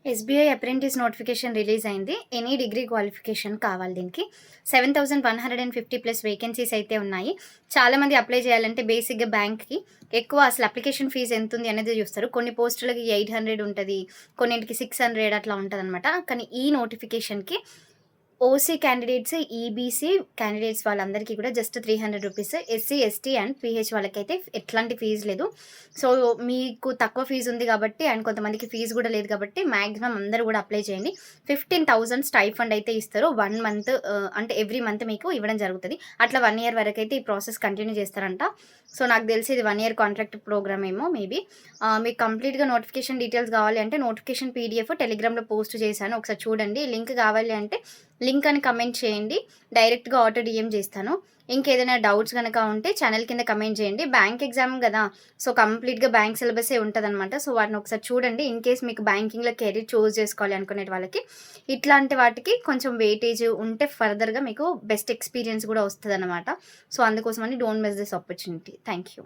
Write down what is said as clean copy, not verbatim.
SBI apprentice notification release అయింది. Any degree qualification కావాలి దీనికి. 7,150 ప్లస్ వేకెన్సీస్ అయితే ఉన్నాయి. చాలామంది అప్లై చేయాలంటే బేసిక్‌గా బ్యాంక్‌కి ఎక్కువ అసలు అప్లికేషన్ ఫీజ్ ఎంతుంది అనేది చూస్తారు. కొన్ని పోస్టులకి 800 ఉంటది. కొన్నింటికి 600 అట్లా ఉంటదనమాట. కానీ ఈ నోటిఫికేషన్‌కి ఓసీ క్యాండిడేట్స్, ఈబీసీ క్యాండిడేట్స్ వాళ్ళందరికీ కూడా just 300 rupees. SC, ST and pH వాళ్ళకైతే ఎట్లాంటి ఫీజు లేదు. సో, మీకు తక్కువ ఫీజు ఉంది కాబట్టి అండ్ కొంతమందికి ఫీజు కూడా లేదు కాబట్టి మాక్సిమం అందరూ కూడా అప్లై చేయండి. 15,000 స్టైఫండ్ అయితే ఇస్తారు. 1 మంత్ అంటే ఎవ్రీ మంత్ మీకు ఇవ్వడం జరుగుతది. అట్లా 1 ఇయర్ వరకైతే ఈ ప్రాసెస్ కంటిన్యూ చేస్తారంట. సో, నాకు తెలిసి ఇది 1 ఇయర్ కాంట్రాక్ట్ ప్రోగ్రామ్ ఏమో మేబీ. మీకు కంప్లీట్‌గా నోటిఫికేషన్ డీటెయిల్స్ కావాలి అంటే నోటిఫికేషన్ పీడీఎఫ్ టెలిగ్రామ్‌లో పోస్ట్ చేశాను. ఒకసారి చూడండి. లింక్ కావాలి అంటే లింక్ అని కమెంట్ చేయండి. డైరెక్ట్‌గా ఆటో డీఎం చేస్తాను. ఇంకేదైనా డౌట్స్ గనక ఉంటే ఛానల్ కింద కమెంట్ చేయండి. బ్యాంక్ ఎగ్జామ్ గదా! సో, కంప్లీట్‌గా బ్యాంక్ సిలబసే ఉంటదనమాట. సో, వాటిని ఒకసారి చూడండి. ఇన్ కేస్ మీకు బ్యాంకింగ్‌లో కెరీర్ చూజ్ చేసుకోవాలి అనుకునే వాళ్ళకి ఇట్లాంటి వాటికి కొంచెం వెయిటేజ్ ఉంటే ఫర్దర్‌గా మీకు బెస్ట్ ఎక్స్‌పీరియన్స్ కూడా వస్తదనమాట. సో, అందుకోసమని don't miss this opportunity. Thank you.